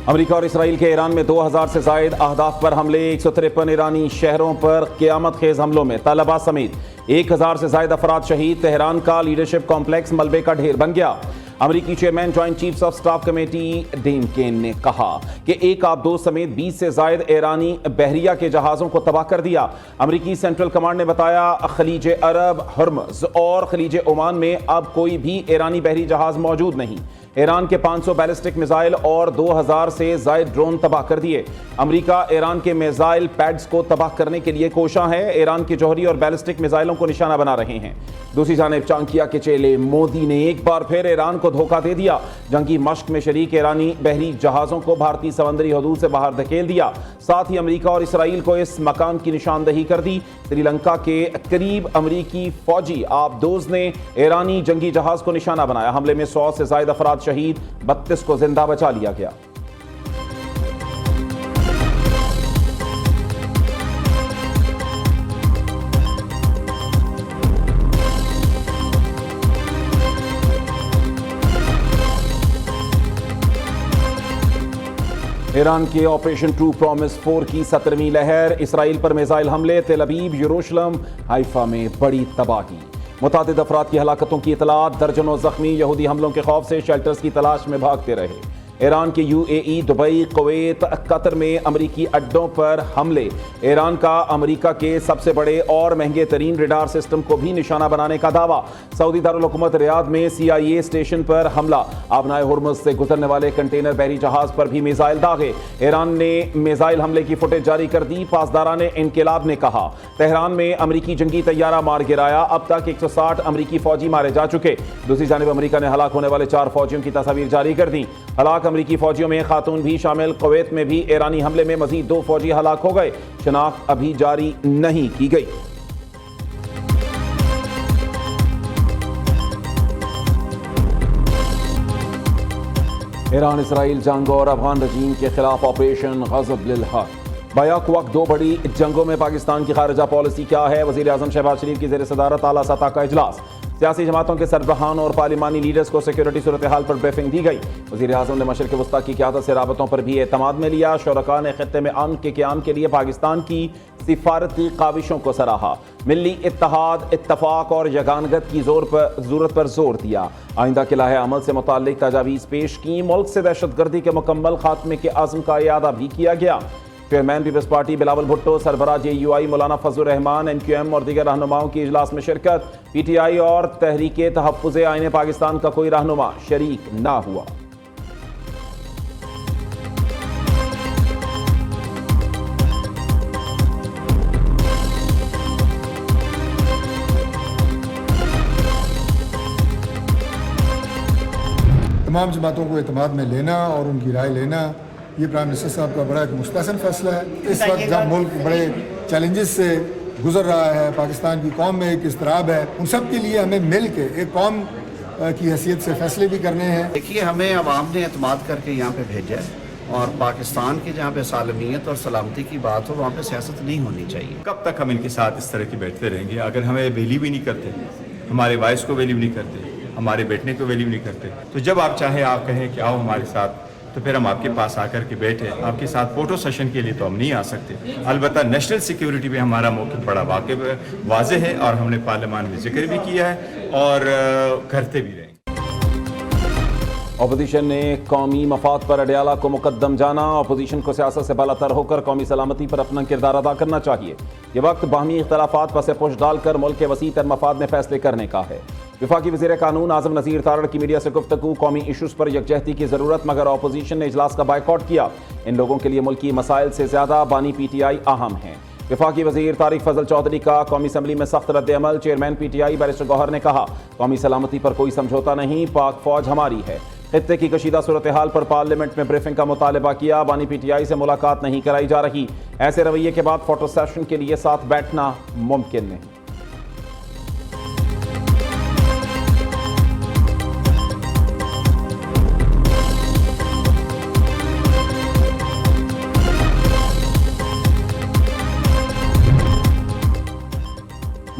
America और Israel के Iran में 2000 से जायद अहदाफ पर हमले। 153 ईरानी शहरों पर क़यामत खेज हमलों में तलबा समेत 1000 से जायद अफराद शहीद। तेहरान का लीडरशिप कॉम्प्लेक्स मलबे का ढेर बन गया। अमेरिकी chairman joint chiefs of staff committee Dan Caine ने कहा कि एक आबदोज समेत 20 से जायद ईरानी बहरिया के जहाज़ों को तबाह कर दिया। अमेरिकी सेंट्रल कमांड ने बताया खलीज अरब, हर्मज और खलीज ओमान में अब कोई भी ईरानी बहरी जहाज़ मौजूद नहीं। ईरान के 500 बैलिस्टिक मिसाइल और 2000 से जायद ड्रोन तबाह कर दिए। अमेरिका ईरान के मिसाइल पैड्स को तबाह करने के लिए कोशा है। ईरान की जौहरी और बैलिस्टिक मिसाइलों को निशाना बना रहे हैं। दूसरी जानिब चांकिया के चेले मोदी ने एक बार फिर ईरान को धोखा दे दिया। जंगी मश्क में शरीक ईरानी बहरी जहाज़ों को भारतीय समंदरी हदूद से बाहर धकेल दिया। साथ ही अमेरिका और इसराइल को इस मकाम की निशानदही कर दी। श्रीलंका के करीब अमेरिकी फौजी आबदोज ने ईरानी जंगी जहाज़ को निशाना बनाया। हमले में 100 से जायद अफराद शहीद, 32 को जिंदा बचा लिया गया। ईरान के ऑपरेशन ट्रू प्रॉमिस 4 की 17वीं लहर। इसराइल पर मिसाइल हमले। तेल अवीव, यरूशलेम, हाइफा में बड़ी तबाही। मुतादिद अफराद की हलाकतों की इतलात। दर्जनों जख्मी यहूदी हमलों के खौफ से शेल्टर्स की तलाश में भागते रहे। ईरान के UAE, दुबई, कुवैत, कतर में अमरीकी अड्डों पर हमले। ईरान का अमरीका के सबसे बड़े और महंगे तरीन रडार सिस्टम को भी निशाना बनाने का दावा। सऊदी दारुल हुकूमत रियाद में CIA स्टेशन पर हमला। आबनाए हुर्मुज़ से गुजरने वाले कंटेनर बहरी जहाज पर भी मिसाइल दागे। ईरान ने मिसाइल हमले की फुटेज जारी कर दी। पासदारान इनकिलाब ने कहा तेहरान में अमरीकी जंगी तैयारा मार गिराया। अब तक 160 अमरीकी फौजी मारे जा चुके। दूसरी जानिब अमरीका ने हलाक होने वाले 4 फौजियों की तस्वीर जारी कर दी। हलाक अमरीकी फौजियों में खातून भी शामिल। कुवैत में भी ईरानी हमले में मजीद 2 फौजी हलाक हो गए। शनाख्त अभी जारी नहीं की गई। ईरान इसराइल जंग और अफगान रजीम के खिलाफ ऑपरेशन ग़ज़ब लिल हक़। बैक वक्त 2 बड़ी जंगों में पाकिस्तान की खारजा पॉलिसी क्या है। वज़ीर आज़म शहबाज शरीफ की ज़ेर सदारत आला सतह का इजलास। सियासी जमातों के सरबराहान और पार्लिमानी लीडर्स को सिक्योरिटी सूरत हाल पर ब्रीफिंग दी गई। वज़ीर आज़म ने मशरिक़ वस्ता की क़यादत से राबतों पर भी एतमाद में लिया। शुरका ने ख़ित्ते में अमन के क़याम के लिए पाकिस्तान की सिफारती काविशों को सराहा। मिली इत्तेहाद, इत्तफ़ाक़ और यगानगत की ज़रूरत पर जोर दिया। आइंदा के लाहे अमल से मुताल्लिक़ तजावीज़ पेश की। मुल्क से दहशतगर्दी के मुकम्मल खात्मे के अज़्म का इयादा भी किया गया। Chairman People's Party Bilawal Bhutto, सरबराह JUI मौलाना फजलुर रहमान, NQM और दीगर रहनुमाओं की इजलास में शिरकत। PTI और तहरीके तहफ़्फ़ुज़े आईने पाकिस्तान का कोई रहनुमा शरीक ना हुआ। तमाम जमातों को एतमाद में लेना और उनकी राय लेना, ये प्राइम मिनिस्टर साहब का बड़ा एक मुस्तहसन फैसला है। इस वक्त जब मुल्क बड़े चैलेंजेस से गुजर रहा है, पाकिस्तान की कौम में एक इज़्तिराब है, उन सब के लिए हमें मिल के एक कौम की हैसियत से फैसले भी करने हैं। देखिए, हमें अवाम ने एतमाद करके यहाँ पे भेजा है और पाकिस्तान की जहाँ पे सालमियत और सलामती की बात हो वहाँ पे सियासत नहीं होनी चाहिए। कब तक हम इनके साथ इस तरह की बैठते रहेंगे? अगर हमें वैल्यू भी नहीं करते, हमारे वॉइस को वैल्यू नहीं करते, हमारे बैठने को वैल्यू नहीं करते, तो जब आप चाहें आप कहें कि आओ हमारे साथ, तो फिर हम आपके पास आकर के बैठे आपके साथ फोटो सेशन के लिए तो हम नहीं आ सकते। अलबत्ता नेशनल सिक्योरिटी पे हमारा मौक़िफ़ बड़ा वाज़ेह है और हमने पार्लियामान में जिक्र भी किया है और करते भी रहेंगे। अपोजिशन ने कौमी मफाद पर अडयाला को मुकद्दम जाना। अपोजिशन को सियासत से बालातर होकर कौमी सलामती पर अपना किरदार अदा करना चाहिए। ये वक्त बाहमी इख्तलाफात पर से पुश डालकर मुल्क के वसी तर मफाद में फैसले करने का है। वफाकी वज़ीर कानून आज़म नज़ीर तारड़ की मीडिया से गुफ्तगू। कौमी इशूज़ पर यकजहती की ज़रूरत, मगर अपोजिशन ने इजलास का बायकॉट किया। इन लोगों के लिए मुल्की मसाइल से ज़्यादा बानी PTI अहम हैं। वफाकी वज़ीर तारिक फजल चौधरी का कौमी असम्बली में सख्त रद्द-ए-अमल। चेयरमैन PTI बैरिस्टर गौहर ने कहा कौमी सलामती पर कोई समझौता नहीं, पाक फौज हमारी है। खित्ते की कशीदा सूरत हाल पर पार्लियामेंट में ब्रीफिंग का मुतालबा किया। बानी PTI से मुलाकात नहीं कराई जा रही। ऐसे रवैये के बाद फोटो सेशन के लिए साथ बैठना मुमकिन नहीं।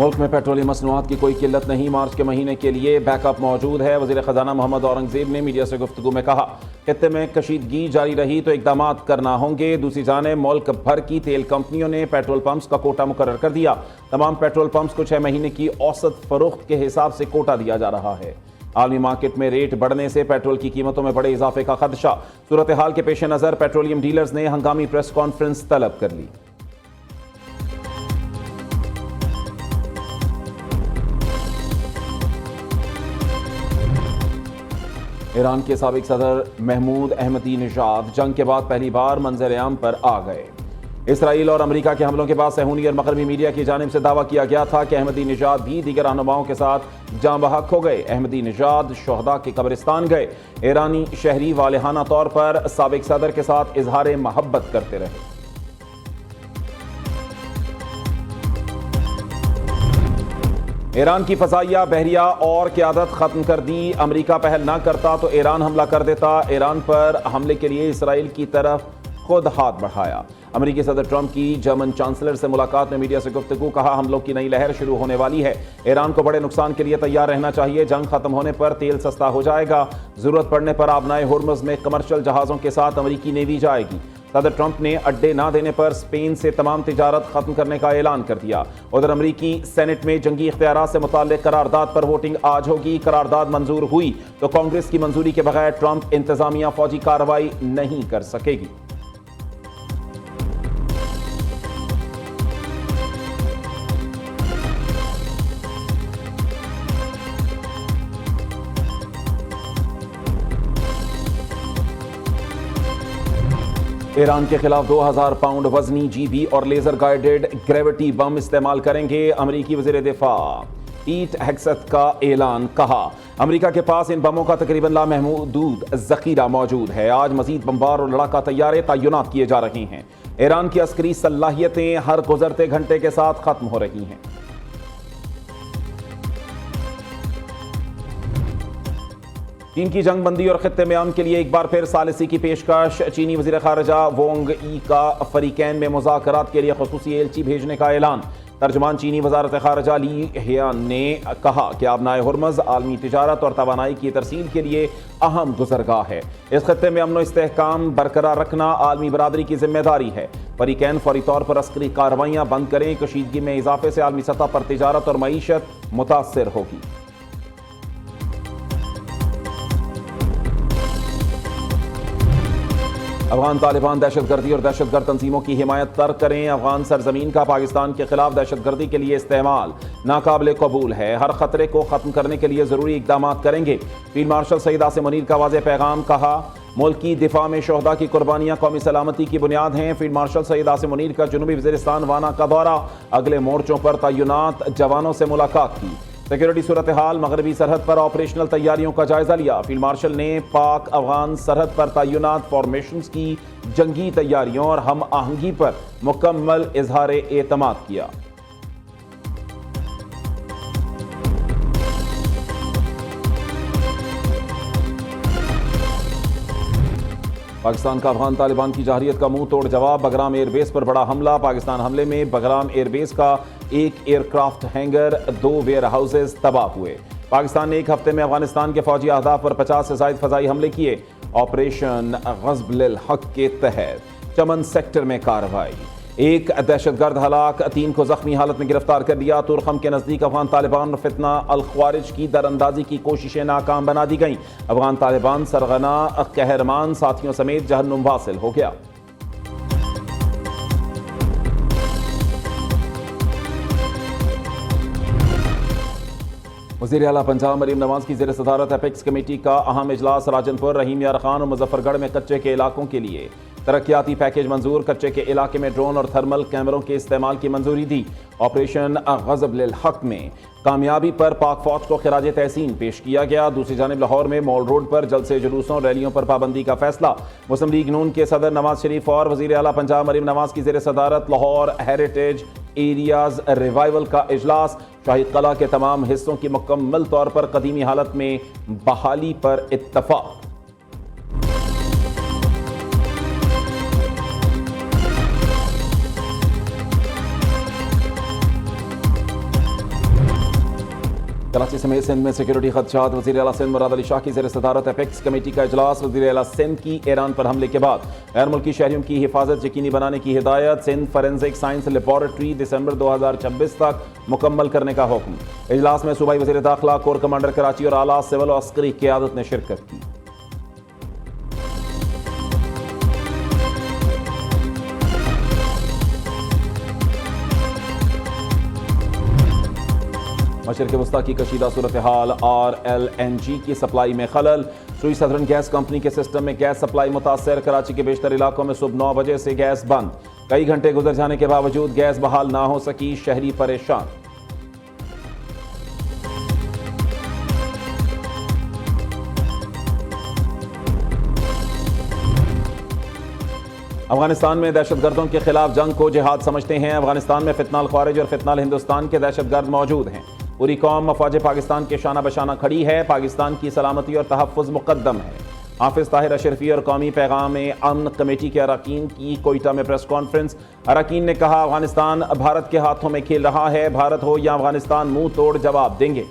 मुल्क में पेट्रोलियम मसनूआत की कोई किल्लत नहीं, मार्च के महीने के लिए बैकअप मौजूद है। वज़ीर ख़जाना मोहम्मद औरंगज़ेब ने मीडिया से गुफ्तगू में कहा, खित्ते में कशीदगी जारी रही तो इक़दाम करना होंगे। दूसरी जानिब मुल्क भर की तेल कंपनियों ने पेट्रोल पंप्स का कोटा मुकर्रर कर दिया। तमाम पेट्रोल पंप्स को 6 महीने की औसत फरोख्त के हिसाब से कोटा दिया जा रहा है। आलमी मार्केट में रेट बढ़ने से पेट्रोल की कीमतों में बड़े इजाफे का खदशा। सूरत हाल के पेश नज़र पेट्रोलियम डीलर्स ने हंगामी प्रेस कॉन्फ्रेंस तलब कर ली। ईरान के साबिक सदर महमूद अहमदीनेजाद जंग के बाद पहली बार मंजर-ए-आम पर आ गए। इसराइल और अमेरिका के हमलों के बाद सहूनी और मगरबी मीडिया की जानिब से दावा किया गया था कि अहमदीनेजाद भी दीगर रहनुमाओं के साथ जाँ बहक हो गए। अहमदीनेजाद शोहदा के कब्रिस्तान गए। ईरानी शहरी वालिहाना तौर पर साबिक सदर के साथ इजहार मोहब्बत करते रहे। ईरान की फजाइया, बहरिया और क़यादत ख़त्म कर दी। अमेरिका पहल ना करता तो ईरान हमला कर देता। ईरान पर हमले के लिए इसराइल की तरफ खुद हाथ बढ़ाया। अमेरिकी सदर ट्रंप की जर्मन चांसलर से मुलाकात में मीडिया से गुफ्तगू, कहा हमलों की नई लहर शुरू होने वाली है। ईरान को बड़े नुकसान के लिए तैयार रहना चाहिए। जंग खत्म होने पर तेल सस्ता हो जाएगा। जरूरत पड़ने पर आबनाए हुर्मुज़ में कमर्शियल जहाज़ों के साथ अमेरिकी नेवी जाएगी। सदर ट्रंप ने अड्डे ना देने पर स्पेन से तमाम तिजारत खत्म करने का ऐलान कर दिया। उधर अमेरिकी सेनेट में जंगी इख्तियारात से मुताल्लिक करारदाद पर वोटिंग आज होगी। करारदाद मंजूर हुई तो कांग्रेस की मंजूरी के बगैर ट्रंप इंतजामिया फौजी कार्रवाई नहीं कर सकेगी। ईरान के खिलाफ 2000 पाउंड वजनी जीबी और लेजर गाइडेड ग्रेविटी बम इस्तेमाल करेंगे। अमेरिकी वज़ीर दिफा पीट हेग्सेथ का ऐलान, कहा अमेरिका के पास इन बमों का तकरीबन लामहदूद जखीरा मौजूद है। आज मजीद बमबार और लड़ाका तैयारे तैनात किए जा रहे हैं। ईरान की अस्करी सलाहियतें हर गुजरते घंटे के साथ खत्म हो रही हैं। चीन की जंग बंदी और खित्ते में अमन के लिए एक बार फिर सालिसी की पेशकश। चीनी वज़ीर ख़ारिजा वोंग ई का फरीकैन में मुज़ाकरात के लिए ख़ुसूसी एलची भेजने का ऐलान। तर्जुमान चीनी वज़ारत ख़ारिजा ली हियान ने कहा कि आबनाए हुर्मुज़ आलमी तिजारत और तवानाई की तरसील के लिए अहम गुज़रगाह है। इस खित्ते में अमन व इस्तेहकाम बरकरार रखना आलमी बरादरी की जिम्मेदारी है। फरीकैन फौरी तौर पर अस्करी कार्रवाइयाँ बंद करें। कशीदगी में इजाफे से आलमी सतह पर तिजारत और मईशत मुतासर होगी। अफगान तालिबान दहशतगर्दी और दहशतगर्द तंजीमों की हिमायत तर्क करें। अफगान सरजमीन का पाकिस्तान के खिलाफ दहशतगर्दी के लिए इस्तेमाल नाकाबिल कबूल है। हर खतरे को खत्म करने के लिए जरूरी इकदाम करेंगे। फील्ड मार्शल सईद आसिम मुनीर का वाज़ेह पैगाम, कहा मुल्क की दिफा में शोहदा की कुर्बानियां कौमी सलामती की बुनियाद हैं। फील्ड मार्शल सईद आसिम मुनीर का जनूबी वज़ीरिस्तान वाना का दौरा, अगले मोर्चों पर तैनात जवानों से मुलाकात की। सिक्योरिटी सूरत हाल, मगरबी सरहद पर ऑपरेशनल तैयारियों का जायजा लिया। फील्ड मार्शल ने पाक अफगान सरहद पर तैनात फॉर्मेशंस की जंगी तैयारियों और हम आहंगी पर मुकम्मल इजहार एतमाद किया। पाकिस्तान का अफगान तालिबान की जहरियत का मुंह तोड़ जवाब। बगराम एयरबेस पर बड़ा हमला। पाकिस्तान हमले में बगराम एयरबेस का एक एयरक्राफ्ट हैंगर, 2 वेयर हाउसेज तबाह हुए। पाकिस्तान ने एक हफ्ते में अफगानिस्तान के फौजी अहदाफ पर 50 से ज़ायद फ़ज़ाई हमले किए। ऑपरेशन ग़ज़्ब-उल हक़ के तहत चमन सेक्टर में कार्रवाई। एक दहशतगर्द हलाक, 3 को जख्मी हालत में गिरफ्तार कर लिया। तुरखम के नज़दीक अफगान तालिबान फितना अल ख्वारिज की दरअंदाजी की कोशिशें नाकाम बना दी गईं। अफगान तालिबान सरगना कहरमान साथियों समेत जहन्नुम वासिल हो गया। वज़ीर आला पंजाब मरीम नवाज की ज़ेर सदारत एपेक्स कमेटी का अहम इजलास। राजनपुर, रहीम यार खान और मुजफ्फरगढ़ में कच्चे के इलाकों के लिए तरक्याती पैकेज मंजूर। कच्चे के इलाके में ड्रोन और थर्मल कैमरों के इस्तेमाल की मंजूरी दी। ऑपरेशन ग़ज़्ब-उल हक़ में कामयाबी पर पाक फौज को खिराज तहसीन पेश किया गया। दूसरी जानिब लाहौर में मॉल रोड पर जलसे जुलूसों रैलियों पर पाबंदी का फैसला। मुस्लिम लीग नून के सदर नवाज शरीफ और वज़ीर आला पंजाब मरीम नवाज की ज़ेर सदारत लाहौर हेरिटेज एरियाज रिवाइवल का इजलास। शाही कला के तमाम हिस्सों की मुकम्मल तौर पर कदीमी हालत में बहाली पर इत्तफाक। कराची समेत सिंध में सिक्योरिटी खदशात। वज़ीर आला सिंध मुराद अली शाह की ज़ेर सदारत एपेक्स कमेटी का इजलास। वज़ीर आला सिंध की ईरान पर हमले के बाद गैर मुल्की शहरियों की हिफाजत यकीनी बनाने की हिदायत। सिंध फॉरेंसिक साइंस लेबॉरेटरी दिसंबर 2026 तक मुकम्मल करने का हुक्म। इजलास में सूबाई वज़ीर दाखिला, कोर कमांडर कराची और आला सिविल और अस्करी क़यादत ने शिरकत की। मशरिक़ वस्ता की कशीदा सूरत हाल और LNG की सप्लाई में खलल। सुई सदरन गैस कंपनी के सिस्टम में गैस सप्लाई मुतासर। कराची के बेशतर इलाकों में सुबह 9 बजे से गैस बंद। कई घंटे गुजर जाने के बावजूद गैस बहाल ना हो सकी, शहरी परेशान। अफगानिस्तान में दहशतगर्दों के खिलाफ जंग को जिहाद समझते हैं। अफगानिस्तान में फितनाल ख्वारिज और फितनाल हिंदुस्तान के दहशतगर्द मौजूद हैं। पूरी कौम अफवाज पाकिस्तान के शाना बशाना खड़ी है। पाकिस्तान की सलामती और तहफ़्फ़ुज़ मुक़द्दम है। हाफिज़ ताहिर अशरफी और कौमी पैगाम अमन कमेटी के अरकान की कोयटा में प्रेस कॉन्फ्रेंस। अरकान ने कहा, अफगानिस्तान भारत के हाथों में खेल रहा है। भारत हो या अफगानिस्तान मुंह तोड़ जवाब देंगे।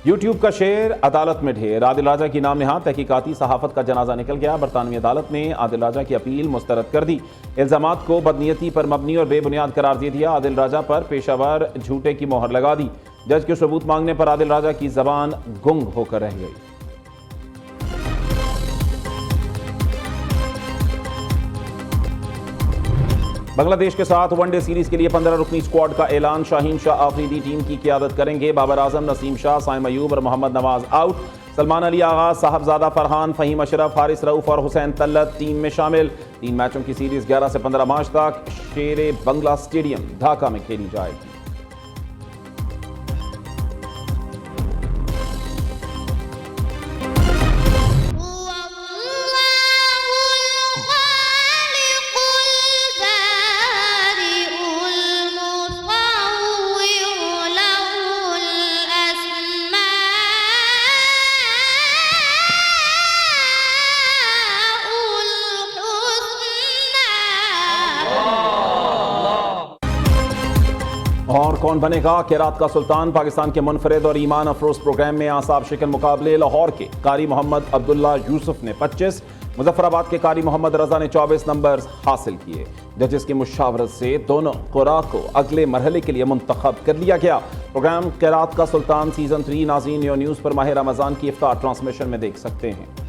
यूट्यूब का शेर, अदालत में ढेर। आदिल राजा की नाम नहाद तहकीकाती सहाफत का जनाजा निकल गया। बरतानवी अदालत ने आदिल राजा की अपील मुस्तरद कर दी। इल्जामात को बदनीयती पर मबनी और बेबुनियाद करार दे दिया। आदिल राजा पर पेशावर झूठे की मोहर लगा दी। जज के सबूत मांगने पर आदिल राजा की जबान गुंग होकर रह गई। बांग्लादेश के साथ वनडे सीरीज के लिए 15 रुकनी स्क्वाड का ऐलान। शाहीन शाह आफरीदी टीम की क़यादत करेंगे। बाबर आजम, नसीम शाह, साइम अयूब और मोहम्मद नवाज आउट। सलमान अली आगा, साहबजादा फरहान, फ़हीम अशरफ, हारिस रऊफ और हुसैन तल्लत टीम में शामिल। 3 मैचों की सीरीज 11 से 15 मार्च तक शेरे बंगला स्टेडियम ढाका में खेली जाएगी। और कौन बनेगा किरात का सुल्तान? पाकिस्तान के मुनफरिद और ईमान अफरोज प्रोग्राम में आसाब शिकन मुकाबले। लाहौर के कारी मोहम्मद अब्दुल्ला यूसुफ ने 25, मुजफ्फराबाद के कारी मोहम्मद रजा ने 24 नंबर हासिल किए। जजेस की मुशावरत से दोनों कुरा को अगले मरहले के लिए मुंतखब कर लिया गया। प्रोग्राम किरात का सुल्तान सीजन 3 नाज़रीन न्यूज़ पर माह रमज़ान की इफ्तार ट्रांसमिशन में देख सकते हैं।